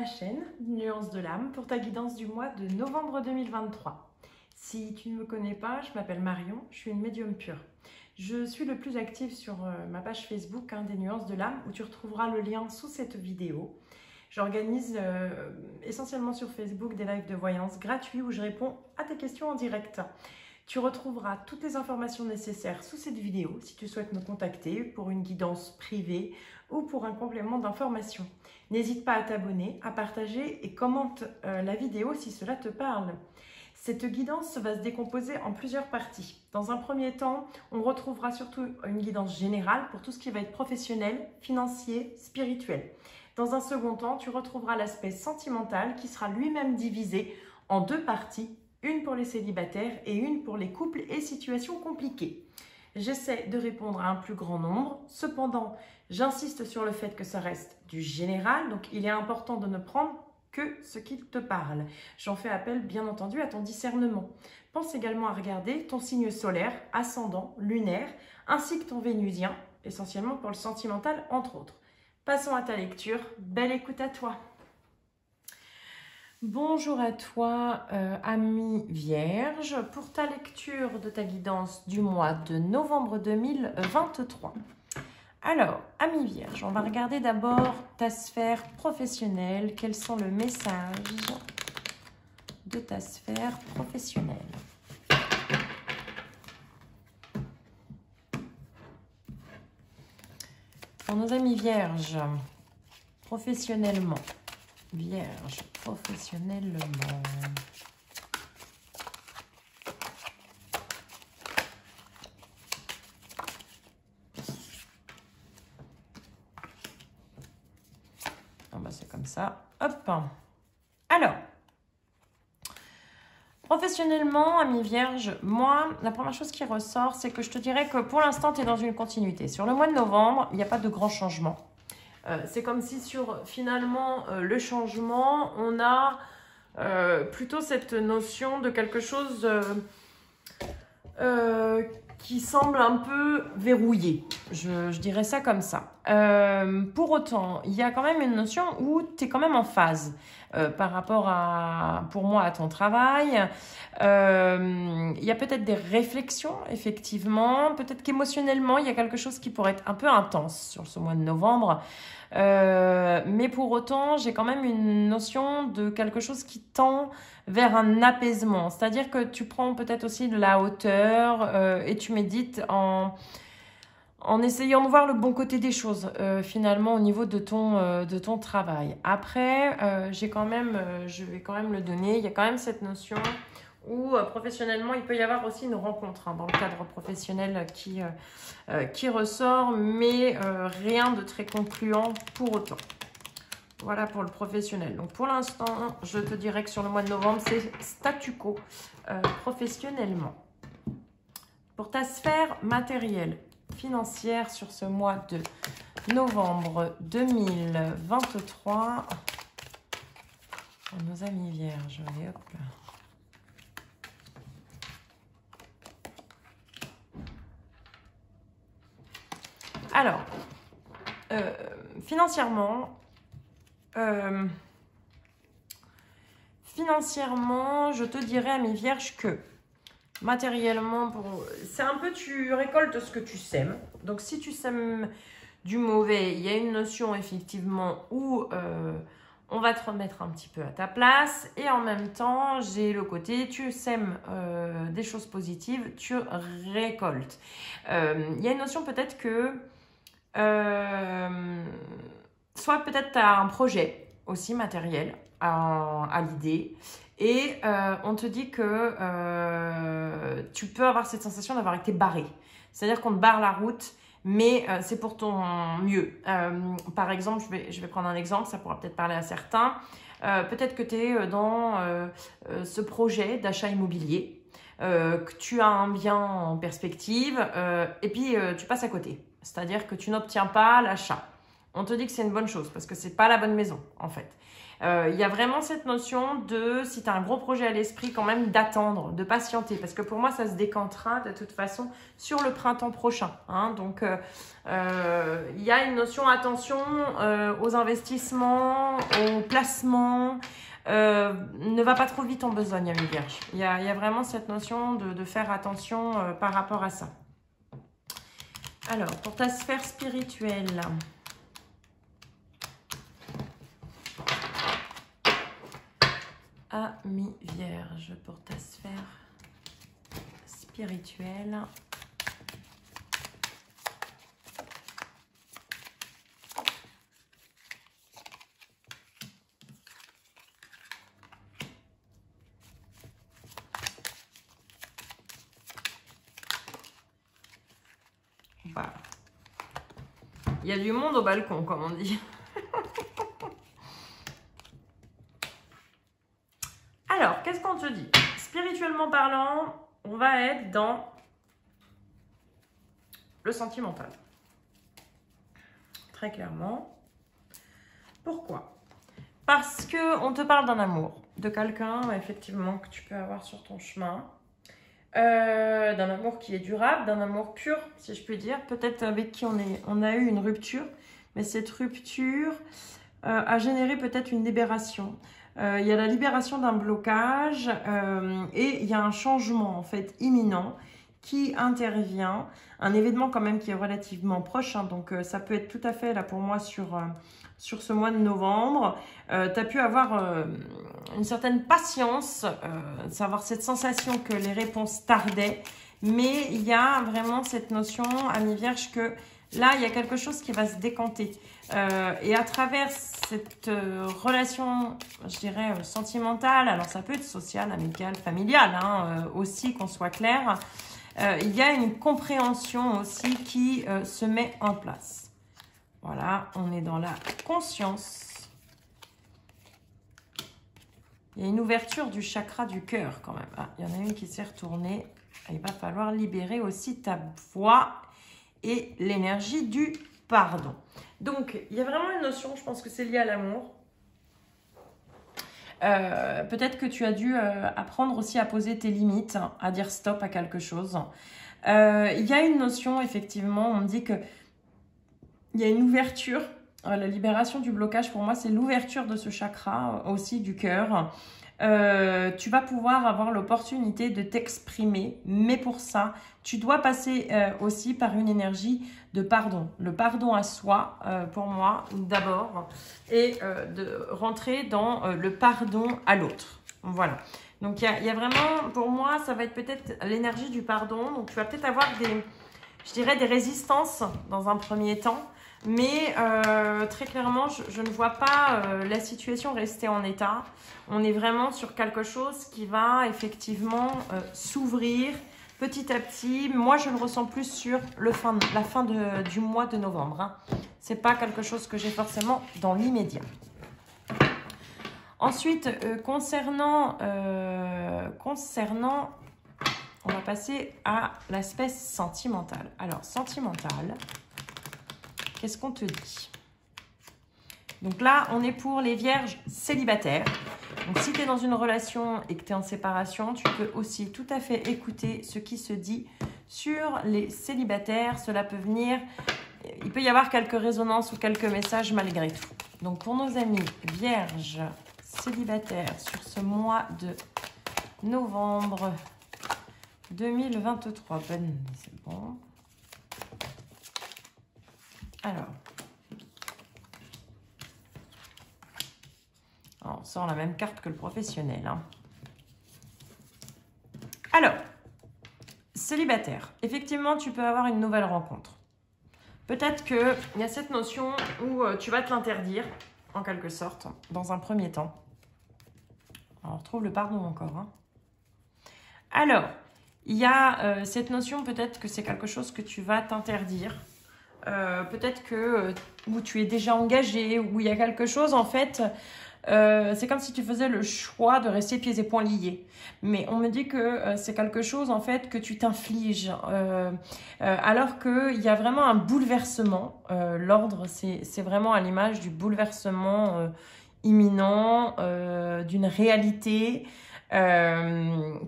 chaîne Nuances de l'âme pour ta guidance du mois de novembre 2023. Si tu ne me connais pas, je m'appelle Marion, je suis une médium pure. Je suis le plus active sur ma page Facebook des Nuances de l'âme où tu retrouveras le lien sous cette vidéo. J'organise essentiellement sur Facebook des lives de voyance gratuits où je réponds à tes questions en direct. Tu retrouveras toutes les informations nécessaires sous cette vidéo si tu souhaites me contacter pour une guidance privée ou pour un complément d'information. N'hésite pas à t'abonner, à partager et commente la vidéo si cela te parle. Cette guidance va se décomposer en plusieurs parties. Dans un premier temps, on retrouvera surtout une guidance générale pour tout ce qui va être professionnel, financier, spirituel. Dans un second temps, tu retrouveras l'aspect sentimental qui sera lui-même divisé en deux parties, une pour les célibataires et une pour les couples et situations compliquées. J'essaie de répondre à un plus grand nombre, cependant, j'insiste sur le fait que ça reste du général, donc il est important de ne prendre que ce qui te parle. J'en fais appel bien entendu à ton discernement. Pense également à regarder ton signe solaire, ascendant, lunaire, ainsi que ton vénusien, essentiellement pour le sentimental entre autres. Passons à ta lecture, belle écoute à toi. Bonjour à toi, ami Vierge, pour ta lecture de ta guidance du mois de novembre 2023. Alors, ami Vierge, on va regarder d'abord ta sphère professionnelle. Quels sont les messages de ta sphère professionnelle? Pour nos amis Vierges, professionnellement. Vierge, professionnellement. C'est comme ça. Hop. Alors, professionnellement, ami Vierge, moi, la première chose qui ressort, c'est que je te dirais que pour l'instant, tu es dans une continuité. Sur le mois de novembre, il n'y a pas de grands changements. C'est comme si sur, finalement, le changement, on a plutôt cette notion de quelque chose qui semble un peu verrouillé. Je dirais ça comme ça. Pour autant, il y a quand même une notion où tu es quand même en phase par rapport à, pour moi, à ton travail. Il y a peut-être des réflexions, effectivement. Peut-être qu'émotionnellement, il y a quelque chose qui pourrait être un peu intense sur ce mois de novembre. Mais pour autant, j'ai quand même une notion de quelque chose qui tend vers un apaisement. C'est-à-dire que tu prends peut-être aussi de la hauteur et tu médites en essayant de voir le bon côté des choses, finalement, au niveau de ton travail. Après, je vais quand même le donner. Il y a quand même cette notion où professionnellement, il peut y avoir aussi une rencontre dans le cadre professionnel qui ressort, mais rien de très concluant pour autant. Voilà pour le professionnel. Donc pour l'instant, je te dirais que sur le mois de novembre, c'est statu quo professionnellement. Pour ta sphère matérielle, financière sur ce mois de novembre 2023, pour nos amis vierges, allez hop. Alors, financièrement, je te dirais à mes vierges que matériellement, c'est un peu tu récoltes ce que tu sèmes. Donc, si tu sèmes du mauvais, il y a une notion effectivement où on va te remettre un petit peu à ta place. Et en même temps, j'ai le côté, tu sèmes des choses positives, tu récoltes. Il y a une notion peut-être que soit peut-être tu as un projet aussi matériel à l'idée et on te dit que tu peux avoir cette sensation d'avoir été barré. C'est-à-dire qu'on te barre la route, mais c'est pour ton mieux. Par exemple, je vais prendre un exemple, ça pourra peut-être parler à certains. Peut-être que tu es dans ce projet d'achat immobilier, que tu as un bien en perspective et puis tu passes à côté. C'est-à-dire que tu n'obtiens pas l'achat. On te dit que c'est une bonne chose parce que c'est pas la bonne maison en fait. Il y a vraiment cette notion de, si tu as un gros projet à l'esprit, quand même d'attendre, de patienter. Parce que pour moi, ça se décantera de toute façon sur le printemps prochain. Hein. Donc, il y a une notion, attention aux investissements, aux placements. Ne va pas trop vite en besogne, ami Vierge. Il y a vraiment cette notion de faire attention par rapport à ça. Alors, pour ta sphère spirituelle... Ami Vierge, pour ta sphère spirituelle. Voilà. Il y a du monde au balcon, comme on dit. Alors, qu'est-ce qu'on te dit? Spirituellement parlant, on va être dans le sentimental. Très clairement. Pourquoi? Parce qu'on te parle d'un amour, de quelqu'un, effectivement, que tu peux avoir sur ton chemin. D'un amour qui est durable, d'un amour pur, si je puis dire. Peut-être avec qui on a eu une rupture, mais cette rupture a généré peut-être une libération. Il y a la libération d'un blocage et il y a un changement en fait imminent qui intervient. Un événement quand même qui est relativement proche, hein, donc ça peut être tout à fait là pour moi sur ce mois de novembre. Tu as pu avoir une certaine patience, savoir cette sensation que les réponses tardaient, mais il y a vraiment cette notion, ami Vierge, que là, il y a quelque chose qui va se décanter. Et à travers cette relation, je dirais, sentimentale, alors ça peut être sociale, amicale, familiale, hein, aussi, qu'on soit clair, il y a une compréhension aussi qui se met en place. Voilà, on est dans la conscience. Il y a une ouverture du chakra du cœur quand même. Ah, il y en a une qui s'est retournée. Il va falloir libérer aussi ta voix et l'énergie du pardon. Donc, il y a vraiment une notion, je pense que c'est lié à l'amour. Peut-être que tu as dû apprendre aussi à poser tes limites, à dire stop à quelque chose. Il y a une notion, effectivement, on dit que il y a une ouverture. La libération du blocage, pour moi, c'est l'ouverture de ce chakra aussi du cœur. Tu vas pouvoir avoir l'opportunité de t'exprimer, mais pour ça, tu dois passer aussi par une énergie de pardon. Le pardon à soi, pour moi, d'abord, et de rentrer dans le pardon à l'autre. Voilà. Donc, il y a vraiment, pour moi, ça va être peut-être l'énergie du pardon. Donc, tu vas peut-être avoir je dirais, des résistances dans un premier temps. Mais très clairement, je ne vois pas la situation rester en état. On est vraiment sur quelque chose qui va effectivement s'ouvrir petit à petit. Moi, je le ressens plus sur la fin du mois de novembre. Hein. Ce n'est pas quelque chose que j'ai forcément dans l'immédiat. Ensuite, concernant, on va passer à l'aspect sentimental. Alors, sentimental... Qu'est-ce qu'on te dit? Donc là, on est pour les vierges célibataires. Donc si tu es dans une relation et que tu es en séparation, tu peux aussi tout à fait écouter ce qui se dit sur les célibataires. Cela peut venir, il peut y avoir quelques résonances ou quelques messages malgré tout. Donc pour nos amis vierges célibataires sur ce mois de novembre 2023, c'est bon. Alors, on sort la même carte que le professionnel. Hein. Alors, célibataire. Effectivement, tu peux avoir une nouvelle rencontre. Peut-être qu'il y a cette notion où tu vas te l'interdire, en quelque sorte, dans un premier temps. Alors, on retrouve le pardon encore. Hein. Alors, il y a cette notion peut-être que c'est quelque chose que tu vas t'interdire. Peut-être que où tu es déjà engagé, où il y a quelque chose, en fait, c'est comme si tu faisais le choix de rester pieds et poings liés. Mais on me dit que c'est quelque chose, en fait, que tu t'infliges. Alors qu'il y a vraiment un bouleversement. L'ordre, c'est vraiment à l'image du bouleversement imminent, d'une réalité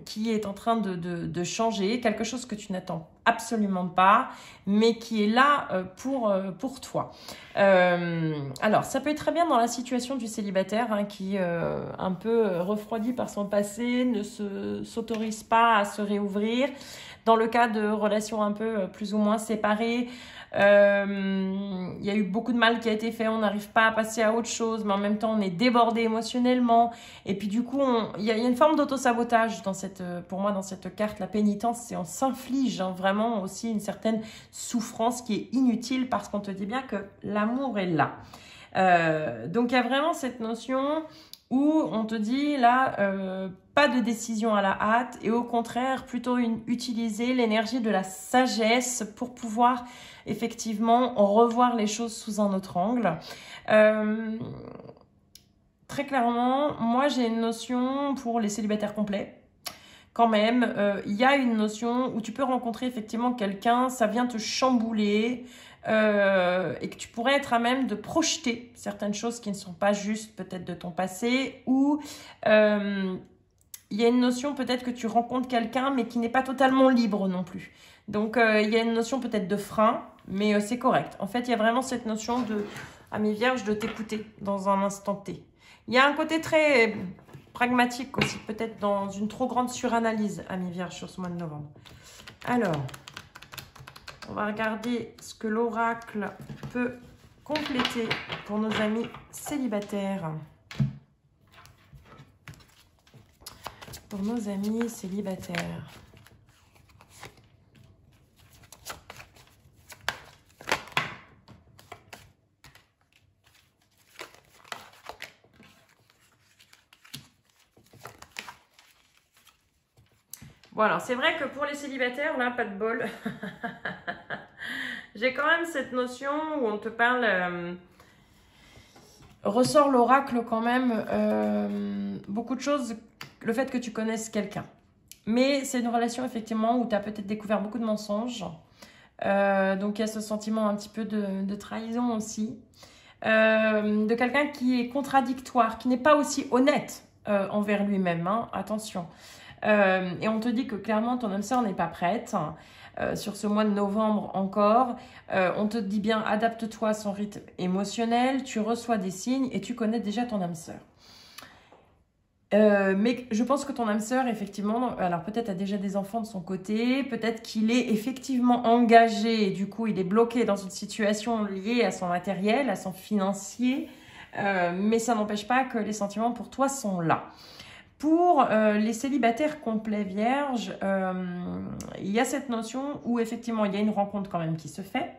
qui est en train de changer, quelque chose que tu n'attends absolument pas, mais qui est là pour toi. Alors, ça peut être très bien dans la situation du célibataire hein, qui, un peu refroidi par son passé, ne s'autorise pas à se réouvrir. Dans le cas de relations un peu plus ou moins séparées, il y a eu beaucoup de mal qui a été fait, on n'arrive pas à passer à autre chose, mais en même temps on est débordé émotionnellement. Et puis du coup, il y a une forme d'auto-sabotage pour moi dans cette carte. La pénitence, c'est on s'inflige hein, vraiment aussi une certaine souffrance qui est inutile parce qu'on te dit bien que l'amour est là. Donc il y a vraiment cette notion où on te dit là, pas de décision à la hâte et au contraire, plutôt utiliser l'énergie de la sagesse pour pouvoir effectivement revoir les choses sous un autre angle. Très clairement, moi j'ai une notion pour les célibataires complets. Quand même, il y a une notion où tu peux rencontrer effectivement quelqu'un, ça vient te chambouler, et que tu pourrais être à même de projeter certaines choses qui ne sont pas justes peut-être de ton passé, ou il y a une notion peut-être que tu rencontres quelqu'un mais qui n'est pas totalement libre non plus. Donc il y a une notion peut-être de frein, mais c'est correct. En fait, il y a vraiment cette notion de, Amis Vierges, de t'écouter dans un instant T. Il y a un côté très pragmatique aussi, peut-être dans une trop grande suranalyse, Amis Vierges, sur ce mois de novembre. Alors, on va regarder ce que l'oracle peut compléter pour nos amis célibataires. Pour nos amis célibataires. Bon, alors c'est vrai que pour les célibataires, là, pas de bol. J'ai quand même cette notion où on te parle... ressort l'oracle quand même, beaucoup de choses, le fait que tu connaisses quelqu'un. Mais c'est une relation effectivement où tu as peut-être découvert beaucoup de mensonges. Donc il y a ce sentiment un petit peu de trahison aussi. De quelqu'un qui est contradictoire, qui n'est pas aussi honnête envers lui-même, hein, attention. Et on te dit que clairement ton âme sœur n'est pas prête. Sur ce mois de novembre encore, on te dit bien adapte-toi à son rythme émotionnel, tu reçois des signes et tu connais déjà ton âme sœur. Mais je pense que ton âme sœur, effectivement, alors peut-être a déjà des enfants de son côté, peut-être qu'il est effectivement engagé et du coup il est bloqué dans une situation liée à son matériel, à son financier, mais ça n'empêche pas que les sentiments pour toi sont là. Pour les célibataires complets vierges, il y a cette notion où effectivement il y a une rencontre quand même qui se fait,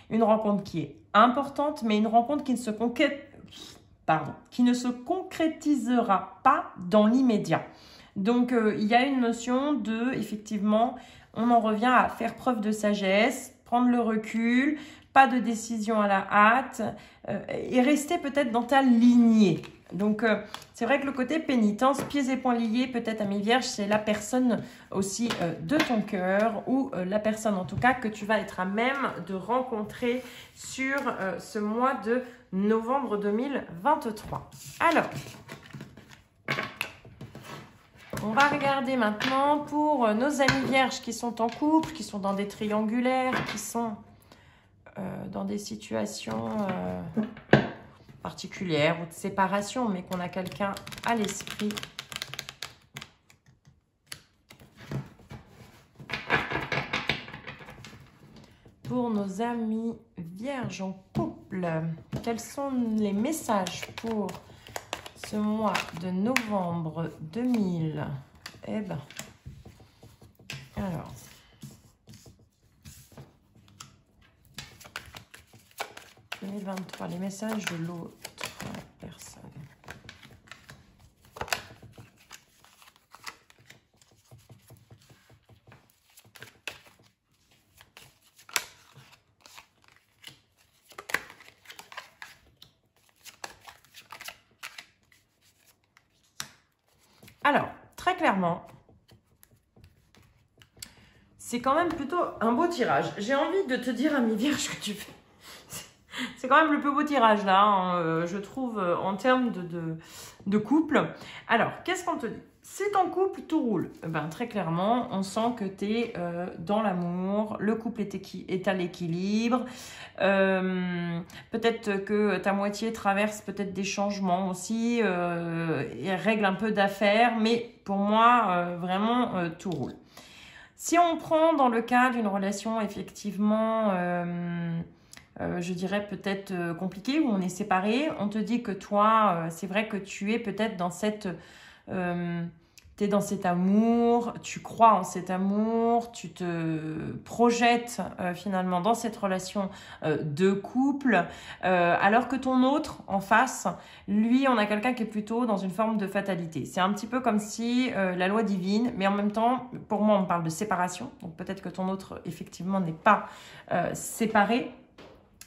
une rencontre qui est importante, mais une rencontre qui ne se concrétisera pas dans l'immédiat. Donc il y a une notion de, effectivement, on en revient à faire preuve de sagesse, prendre le recul, pas de décision à la hâte et rester peut-être dans ta lignée. Donc, c'est vrai que le côté pénitence, pieds et poings liés, peut-être Amis Vierges, c'est la personne aussi de ton cœur ou la personne en tout cas que tu vas être à même de rencontrer sur ce mois de novembre 2023. Alors, on va regarder maintenant pour nos Amis Vierges qui sont en couple, qui sont dans des triangulaires, qui sont dans des situations... particulière ou de séparation, mais qu'on a quelqu'un à l'esprit. Pour nos amis vierges en couple, quels sont les messages pour ce mois de novembre 2000? Eh ben, alors... les messages de l'autre personne. Alors, très clairement, c'est quand même plutôt un beau tirage. J'ai envie de te dire, Amis Vierges, que tu fais... C'est quand même le plus beau tirage là, hein, je trouve, en termes de couple. Alors, qu'est-ce qu'on te dit? Si ton couple tout roule, ben, très clairement, on sent que tu es dans l'amour, le couple est à l'équilibre. Peut-être que ta moitié traverse peut-être des changements aussi, et règle un peu d'affaires, mais pour moi, vraiment, tout roule. Si on prend dans le cas d'une relation effectivement, je dirais peut-être compliquée, où on est séparés, on te dit que toi, c'est vrai que tu es peut-être dans cette... tu es dans cet amour, tu crois en cet amour, tu te projettes finalement dans cette relation de couple, alors que ton autre en face, lui, on a quelqu'un qui est plutôt dans une forme de fatalité. C'est un petit peu comme si la loi divine, mais en même temps, pour moi, on parle de séparation, donc peut-être que ton autre, effectivement, n'est pas séparé.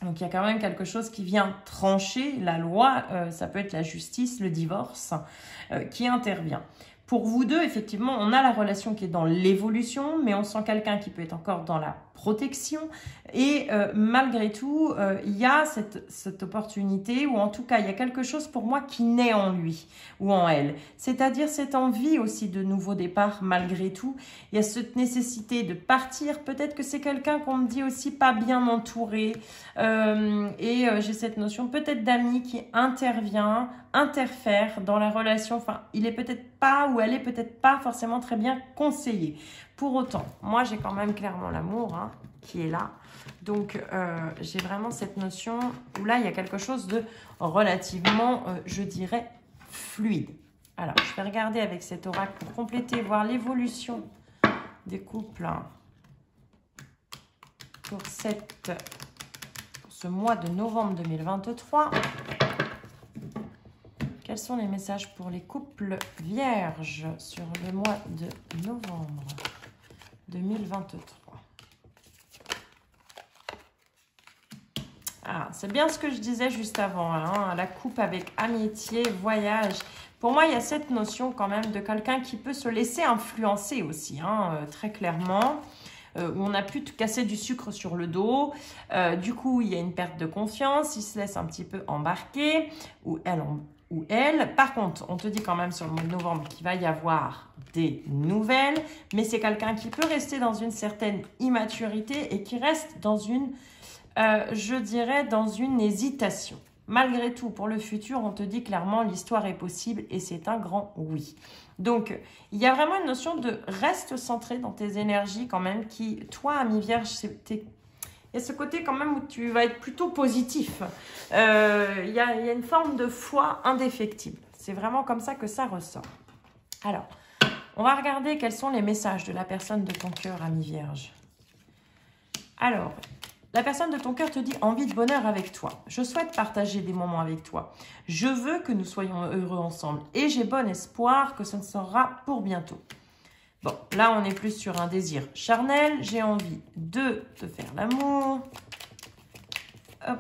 Donc, il y a quand même quelque chose qui vient trancher la loi, ça peut être la justice, le divorce, qui intervient. Pour vous deux, effectivement, on a la relation qui est dans l'évolution, mais on sent quelqu'un qui peut être encore dans la protection. Et malgré tout, il y a cette opportunité, ou en tout cas, il y a quelque chose pour moi qui naît en lui ou en elle. C'est-à-dire cette envie aussi de nouveau départ, malgré tout. Il y a cette nécessité de partir. Peut-être que c'est quelqu'un qu'on me dit aussi pas bien entouré. J'ai cette notion peut-être d'ami qui interfère dans la relation. Enfin, il est peut-être pas ou elle est peut-être pas forcément très bien conseillée. Pour autant, moi j'ai quand même clairement l'amour qui est là. Donc j'ai vraiment cette notion où là il y a quelque chose de relativement, je dirais, fluide. Alors je vais regarder avec cet oracle pour compléter, voir l'évolution des couples pour ce mois de novembre 2023. Quels sont les messages pour les couples vierges sur le mois de novembre 2023? Ah, c'est bien ce que je disais juste avant, la coupe avec amitié, voyage. Pour moi, il y a cette notion quand même de quelqu'un qui peut se laisser influencer aussi, très clairement. Où on a pu te casser du sucre sur le dos. Du coup, il y a une perte de confiance, il se laisse un petit peu embarquer, ou elle. Par contre, on te dit quand même sur le mois de novembre qu'il va y avoir des nouvelles, mais c'est quelqu'un qui peut rester dans une certaine immaturité et qui reste dans une, je dirais, dans une hésitation. Malgré tout, pour le futur, on te dit clairement l'histoire est possible et c'est un grand oui. Donc, il y a vraiment une notion de reste centré dans tes énergies quand même qui, toi, ami Vierge, il y a ce côté quand même où tu vas être plutôt positif. Il y a une forme de foi indéfectible. C'est vraiment comme ça que ça ressort. Alors, on va regarder quels sont les messages de la personne de ton cœur, ami Vierge. Alors, la personne de ton cœur te dit « envie de bonheur avec toi. Je souhaite partager des moments avec toi. Je veux que nous soyons heureux ensemble. Et j'ai bon espoir que ce ne sera pour bientôt. » Bon, là, on est plus sur un désir charnel. J'ai envie de te faire l'amour. Hop.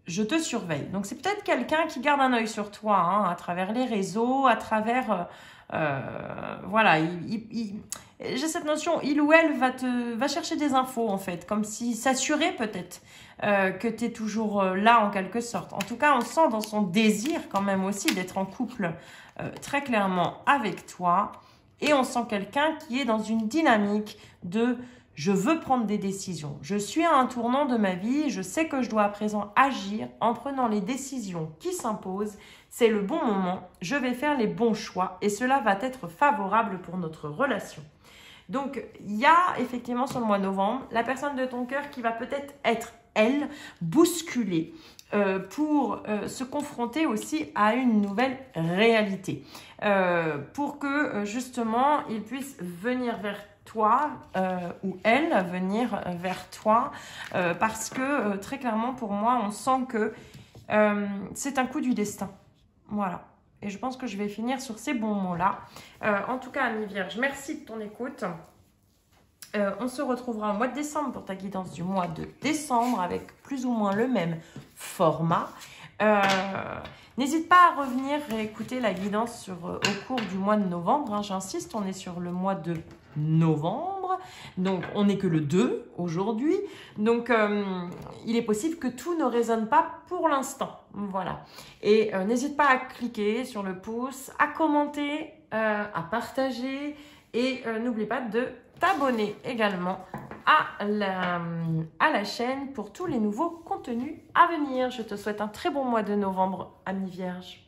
Je te surveille. Donc, c'est peut-être quelqu'un qui garde un œil sur toi, à travers les réseaux, à travers... voilà, j'ai cette notion, il ou elle va chercher des infos en fait, comme si s'assurer peut-être que tu es toujours là en quelque sorte. En tout cas, on sent dans son désir quand même aussi d'être en couple très clairement avec toi. Et on sent quelqu'un qui est dans une dynamique de « je veux prendre des décisions. Je suis à un tournant de ma vie, je sais que je dois à présent agir en prenant les décisions qui s'imposent. C'est le bon moment, je vais faire les bons choix et cela va être favorable pour notre relation. » Donc, il y a effectivement sur le mois de novembre, la personne de ton cœur qui va peut-être être, elle, bousculée pour se confronter aussi à une nouvelle réalité. Pour que, justement, il puisse venir vers toi ou elle venir vers toi parce que, très clairement, pour moi, on sent que c'est un coup du destin. Voilà. Et je pense que je vais finir sur ces bons mots-là. En tout cas, ami Vierge, merci de ton écoute. On se retrouvera au mois de décembre pour ta guidance du mois de décembre avec plus ou moins le même format. N'hésite pas à revenir réécouter la guidance au cours du mois de novembre. J'insiste, on est sur le mois de novembre. novembre. Donc, on n'est que le 2 aujourd'hui. Donc, il est possible que tout ne résonne pas pour l'instant. Voilà. Et n'hésite pas à cliquer sur le pouce, à commenter, à partager. Et n'oublie pas de t'abonner également à la chaîne pour tous les nouveaux contenus à venir. Je te souhaite un très bon mois de novembre, ami Vierge.